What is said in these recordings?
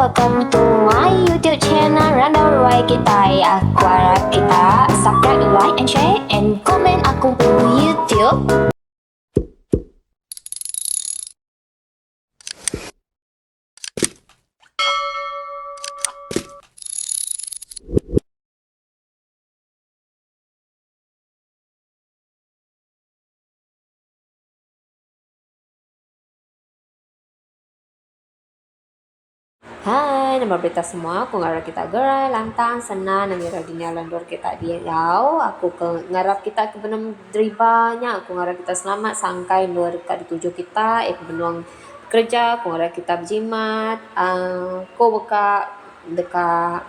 welcome to my YouTube channel Random Roy kita. Aku harap kita subscribe, like, and share, and comment aku di YouTube. Hai, nama berita semua. Aku ngarap kita gerai lantang senang nangira dunia landur kita dia yau. Aku ke ngarap kita ke benam deribanya. Aku ngarap kita selamat sangkai luar dekat dituju kita. Aku benuang kerja. Aku ngarap kita berjimat. Aku buka dekat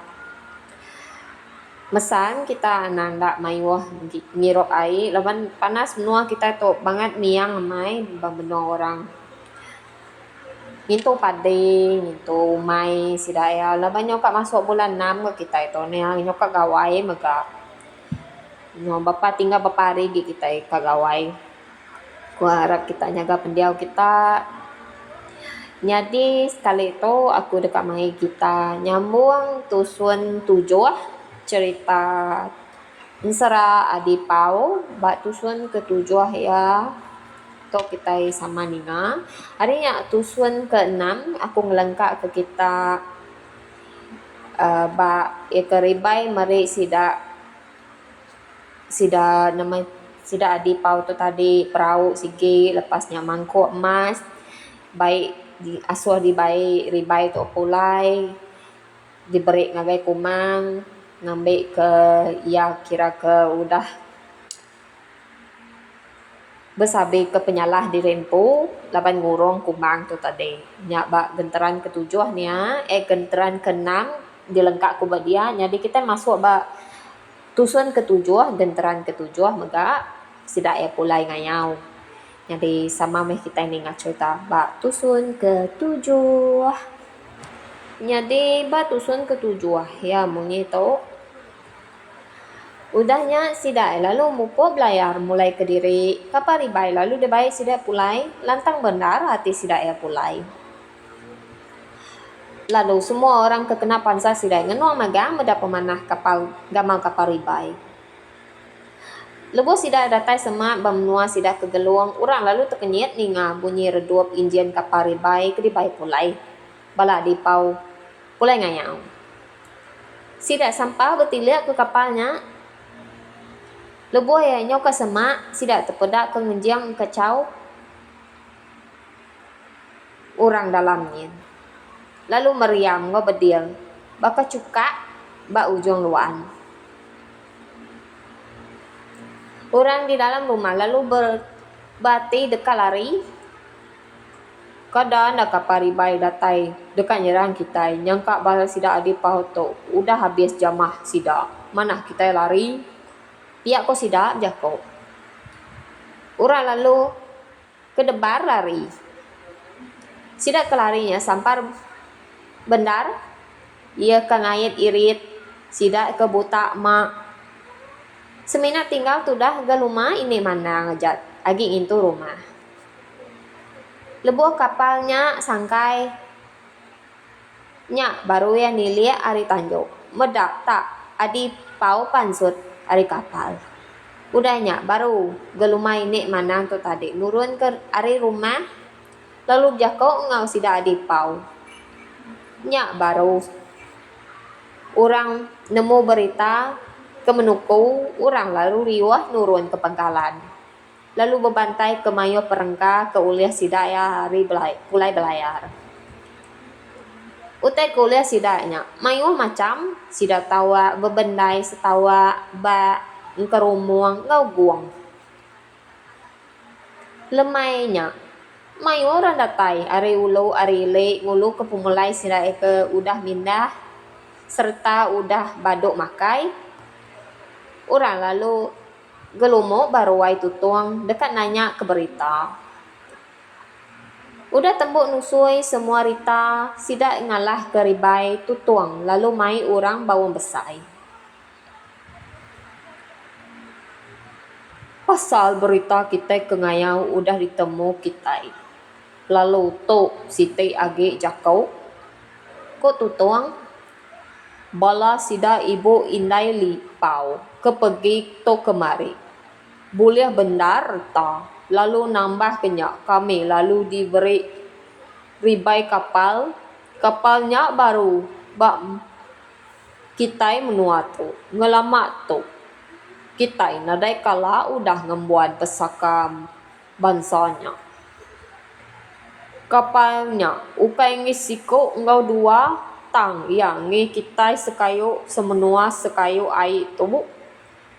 mesan kita nanda mayuah ngirok air. Lawan panas menua kita tu banget miang amai benua orang. Minto pade, minto mai sidaya. Laban nyoka masuk bulan 6 ke kita itu. Nih nyoka gawai mega. No bapa tinggal bapa hari kita kagawai. Ku harap kita jaga pendiau kita. Jadi sekali itu aku dekat mai kita nyambung tusun 7 cerita Insera Adi Pau bak tusun ke-7 ya. To kita sama Nina. Harinya tusun ke-6 aku ngelengkak ke kita keribai mari sida nama sida Adi Pau tu tadi perahu sigi lepasnya mangkuk emas baik di asuh di baik ribai tu pulai diberi ngagai kumang ngambil ke ya kira ke udah besabi ke penyalah di rempu laban ngurung kumang tu tadi nyak bak genteran ke-7 nia genteran ke-6 dilengkap ku dia jadi kita masuk bak tusun ke-7 genteran ke-7 mega sida pulai ngayau jadi sama meh kita ini cerita bak tusun ke-7 jadi bak tusun ke-7 ya mungkin tu udahnya sida lalu mupo belayar mulai ke diri kaparibai lalu dia baik sida pulai lantang benar hati sida pulai lalu semua orang kekena pansa sida ngenuang magang meda pemanah kapal gamal kaparibai lebu sida datai semak bamnua sida kegeluang orang lalu terkenyit ninga bunyi redup injian kaparibai kedibai pulai bala di pau pulai ngayau sida sampah bertilik ke kapalnya lebuh ya nyoka semak sida terpedak ke ngenjiang kacau orang dalamnya lalu meriam ngobedil baka cuka bak ujung luan orang di dalam rumah lalu berbati dekat lari kada nak kaparibai datai dekat nyerang kita nyangka bala sida Adi Pau tu udah habis jamah sida mana kita lari pihak ko sida jako orang lalu kedebar lari sida kelarinya sampar bendar ia kangait irit sida ke buta mak semina tinggal tudah galuma ini mana ngejat agi itu rumah lebuh kapalnya sangkai nya baru ya nilia ari tanjung medak tak Adi Pau pansut ari kapal udahnya baru geluma ini manang tu tadi nurun ke ari rumah lalu jako ngau sida Adi Pau nya baru orang nemu berita ke menuku orang lalu riwah nurun ke pangkalan lalu bebantai ke mayo perengka ke uliah sida ya hari pulai belayar utai kuliah sidanya mayu macam sida tawa bebendai setawa ba kerumuang ngau guang lemainya mayu orang datai ari ulu ari le ngulu ke pemulai sida ke udah mindah serta udah baduk makai orang lalu gelumo baru wai tutuang dekat nanya ke berita udah tembuk nusui semua rita sida ngalah ke ribai tutuang lalu mai orang bawang besai pasal berita kita kengayau udah ditemu kita lalu tu siti agi jakau Ko tutuang bala sida ibu indai lipau kepegi to kemari. Boleh benar ta. Lalu nambah kenyak kami lalu diberi ribai kapal. Kapalnya baru bak kitai menua tu ngelamak tu. Kitai nadai kala udah ngembuan pesakam bansanya. Kapalnya ukai ngisiko ngau dua tang yang ngi kitai sekayu semenua sekayu ai tu.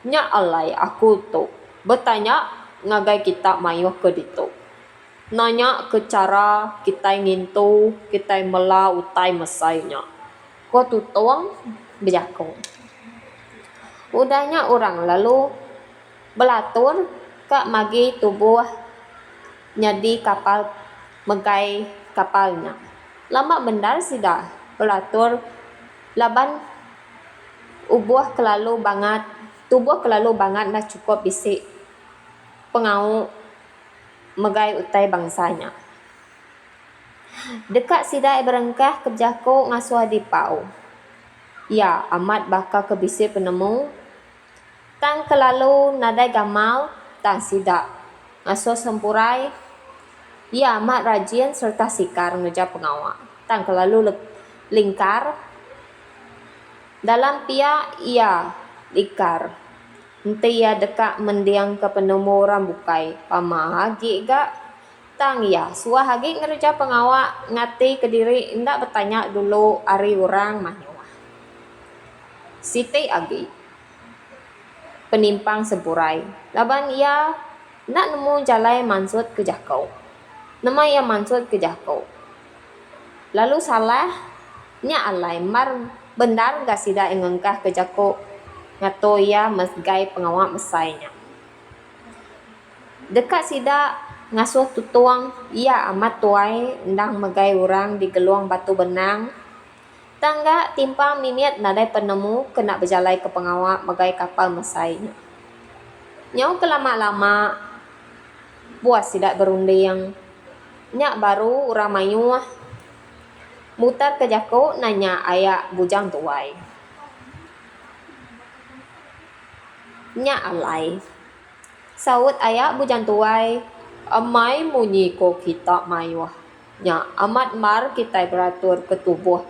Nya alai aku tu bertanya ngagai kita mayuh ke ditu. Nanya ke cara kita ngintu, kita mela utai mesainya. Ko tutuang bejakong. Udahnya orang lalu belatur ke magi tubuh nyadi kapal megai kapalnya. Lama benar sida belatur laban tubuh kelalu banget dah cukup bisik pengau megai utai bangsanya. Dekat sidai berengkah ke jako ngasuh di pau. Ya, amat baka kebisi penemu. Tang kelalu nadai gamal, tang sidak. Ngasuh sempurai. Ya, amat rajin serta sikar ngeja pengawak. Tang kelalu lingkar. Dalam pia, ia likar. Nanti ia dekat mendiang ke penemu rambukai. Pama hagi gak. Tang ya, suah hagi ngerja pengawak ngati ke diri. Indak bertanya dulu ari orang mahnya. Siti agi penimpang sempurai. Laban ia nak nemu jalai mansut ke jakau. Nama ia mansut ke jakau. Lalu salah nya alai mar benar gak sida engengkah ke jakau ngato ia mesgai pengawak mesainya. Dekat sida ngasuh tutuang ia amat tuai endang megai orang di geluang batu benang. Tangga timpang minit nadai penemu kena berjalai ke pengawak megai kapal mesainya. Nyau kelama-lama buas tidak berunding. Nyak baru orang mayuh mutar ke jako nanya ayak bujang tuai. Nyak alai. Saut ayak bujang tuai, amai munyi ko kita mayuh. Nyak amat mar kita beratur ke tubuh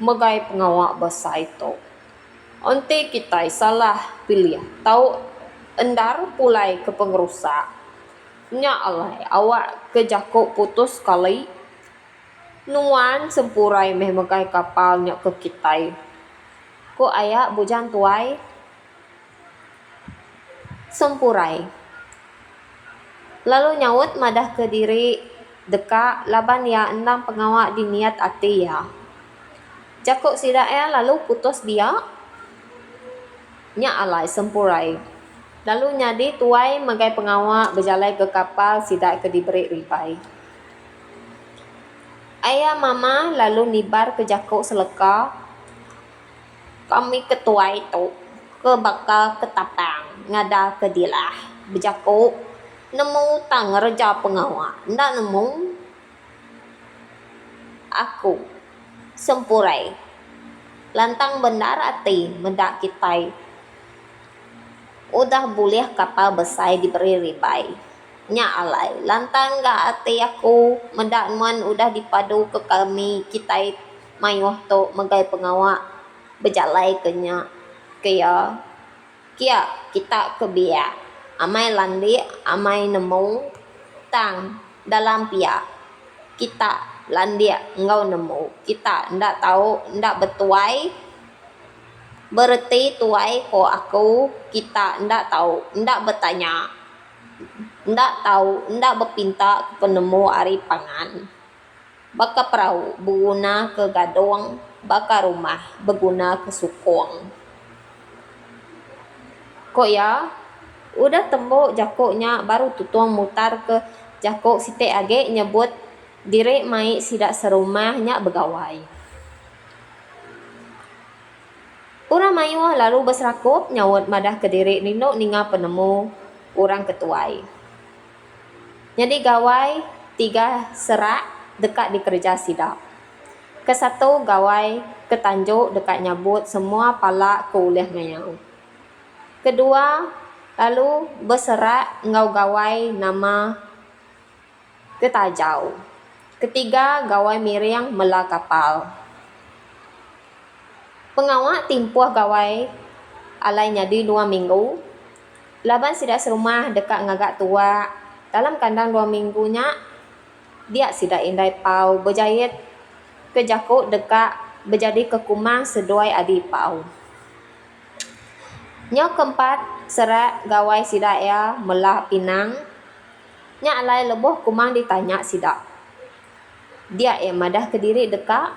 megai pengawak besar itu. Onti kita salah pilih. Tahu endar pulai ke pengerusak. Nya alai awak ke jako putus kali. Nuan sempurai meh megai kapalnya ke kita. Ko ayak bujang tuai sempurai. Lalu nyawut madah ke diri deka laban ya endang pengawak diniat ati ya. Jakuk sida lalu putus dia. Nya alai sempurai. Lalu nyadi tuai megai pengawak berjalai ke kapal sida ke diberi ribai. Ayah mama lalu nibar ke jakuk seleka. Kami ketua itu ke bakal ketapang ngada ke dilah. Berjakuk nemu tang reja pengawak. Ndak nemu aku sempurai. Lantang benar ati mendak kitai. Udah boleh kapal besar diberi ribai. Nya alai. Lantang gak ati aku mendak man udah dipadu ke kami kitai mayuh tu megai pengawak berjalai kenya. Kaya kita kebiak. Amai landi, amai nemu tang dalam pia. Kita landia engkau nemu. Kita ndak tahu, ndak betuai. Berarti tuai ko aku, kita ndak tahu, ndak bertanya. Ndak tahu, ndak berpinta ke penemu ari pangan. Baka perahu berguna ke gadong, baka rumah berguna ke sukong. Kok ya? Udah tembok jakoknya baru tutuang mutar ke jakok site age nyebut diri mai sidak serumahnya begawai. Orang mayuh lalu berserakup nyawut madah ke diri nino ninga penemu orang ketuai. Jadi gawai 3 serak dekat di kerja sidak. Kesatu gawai ketanjuk dekat nyabut semua palak ke ulih ngayau. Kedua, lalu berserak ngau gawai nama ketajau. Ketiga, gawai miriang mela kapal. Pengawak timpuh gawai alai nyadi 2 minggu. Laban sidak serumah dekat ngagak tua. Dalam kandang 2 minggunya, dia sidak indai pau berjahit ke jakuk dekat berjadi kekumang seduai adi pau. Nyok keempat, serak gawai sidak ya melah pinang. Nya alai lebuh kumang ditanya sidak. Dia madah ke diri dekat.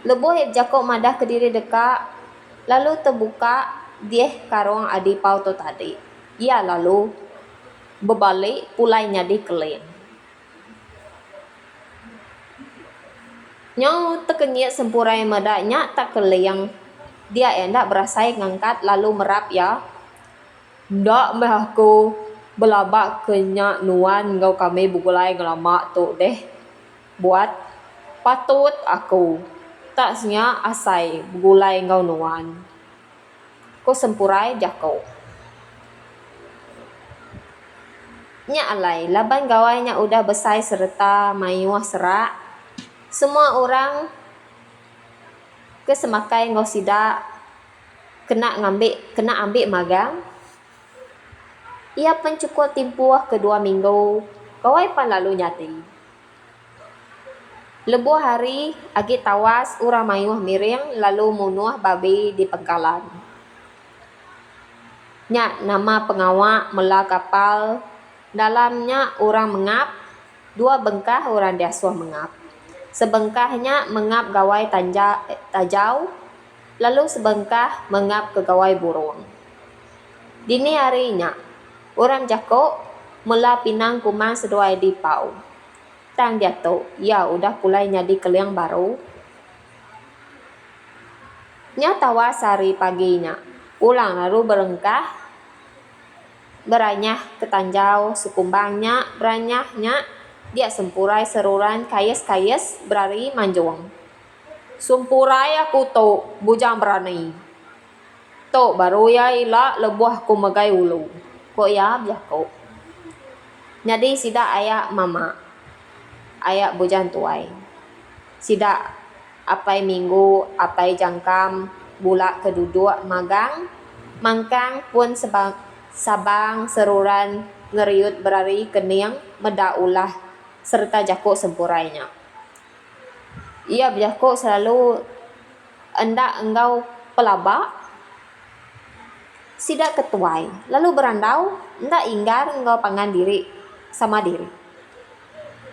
Lebuh jakuk madah ke diri dekat. Lalu terbuka dia karung adi pau tu tadi. Ia lalu berbalik pulai nyadi keleng. Nyau terkenyit sempurai medaknya tak keleng. Dia endak berasai ngangkat lalu merap ya. Ndak meh aku belabak kenyak nuan ngau kami bugulai ngelamak tu deh. Buat patut aku. Tak senya asai bugulai ngau nuan. Ko sempurai jako. Nya alai laban gawainya udah besai serta mayuah serak. Semua orang kesemakai ngau sidak kena ambil magang. Ia pencukup timpuh kedua minggu. Gawai pan lalu nyati. Lebuh hari agi tawas urang mayuh miring lalu munuh babi di pengkalan. Nya nama pengawak mela kapal. Dalamnya orang mengap. 2 bengkah orang diasuh mengap. Sebengkahnya mengap gawai tajau. Lalu sebengkah mengap ke gawai burung. Dini harinya, orang jakuk mela pinang kumang seduai di pau. Tang dia tu, ya udah pulai nyadi keliang baru. Nya tawas hari paginya. Ulang lalu berengkah. Beranyah ketanjau sekumbangnya. Beranyahnya dia sempurai seruran kayes-kayes berari manjuang. Sumpurai aku tu bujang berani. Tu baru ya ila lebuh ku megai ulu. Ko ya biako. Nyadi sidak ayak mama. Ayak bujang tuai. Sidak apai minggu, apai jangkam, bulak keduduk magang. Mangkang pun sabang seruran ngeriut berari kening medak ulah serta jakuk sempurainya. Ia berjakuk selalu endak engkau pelabak. Sidak ketuai. Lalu berandau endak inggar engkau pangan diri sama diri.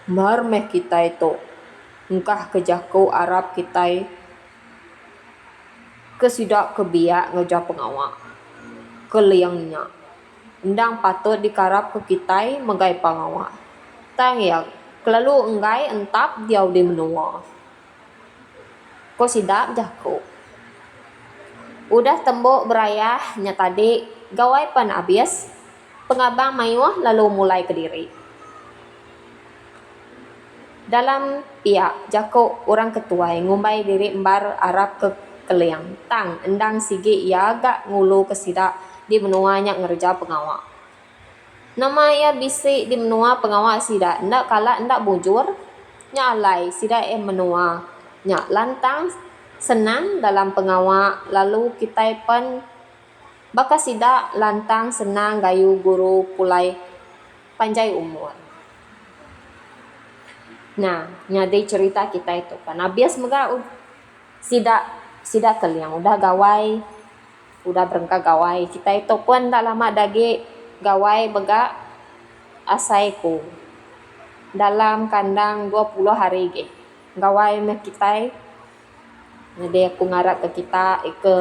Marmeh kita itu. Engkah ke jakuk Arab kita. Kesidak kebiak ngejak pengawak. Keliangnya. Endang patut dikarap ke kita megai pengawak. Tang ya. Kelalu enggai entap dia di menua. Ko sidak jakuk. Udah tembok berayah nya tadi gawai pan abis. Pengabang mayuah lalu mulai ke diri. Dalam pihak jakuk orang ketuai ngumbai diri embar Arab ke keliang. Tang endang sigi ia agak ngulu ke sidak di menuanya ngerja pengawak. Nama ia bisik di menua pengawak sidak. Ndak kalak ndak bujur. Nya alai sidak menua. Nya lantang senang dalam pengawak. Lalu kita pun baka sidak lantang senang gayu guru pulai panjai umur. Nah, nyadi cerita kita itu kan. Habis mega sidak keliang udah gawai. Udah berengkak gawai. Kita itu pun tak lama dagi gawai mega asaiku. Dalam kandang 20 hari ge. Gawai meh kita. Jadi aku ngarak ke kita ke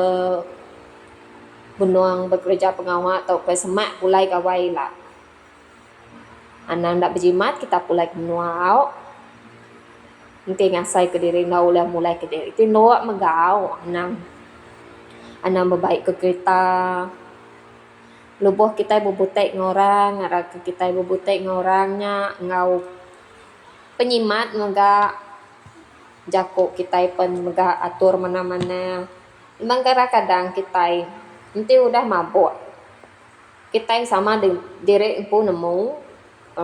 benuang bekerja pengawak atau ke semak pulai gawai lah. Anak ndak berjimat kita pulai ke benua. Nanti ngasai ke diri nau lah mulai ke diri. Itu noak megau anang. Anang berbaik ke kita. Lubuh kita berbutek ngorang. Ngarak ke kita berbutek ngorangnya. Ngau penyimat mega jako kita pun mega atur mana-mana. Memang kadang-kadang kita nanti udah mabuk. Kita sama diri pun nemu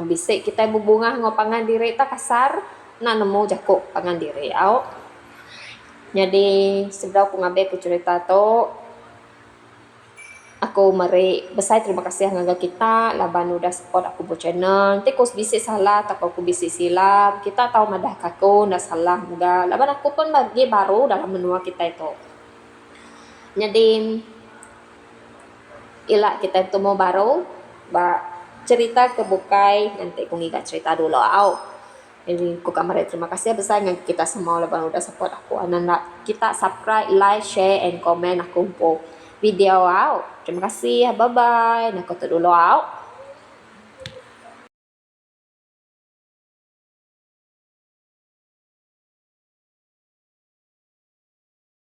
bisik kita bubungah ngopangan diri tak kasar na nemu jako pangan diri au. Jadi sebelum aku ngabe ke cerita tu aku mari besar terima kasih ngaga kita laban udah support aku bu channel. Nanti kau bisik salah tak aku bisik silap. Kita tahu madah aku dah salah enggak. Laban aku pun bagi baru dalam menua kita itu. Jadi ila kita itu mau baru cerita ke bukai nanti aku ngikat cerita dulu au. Jadi aku kamar terima kasih besar yang kita semua lepas udah support aku. Ananda kita subscribe, like, share, and comment aku po video au. Terima kasih, bye bye. Nak dulu au.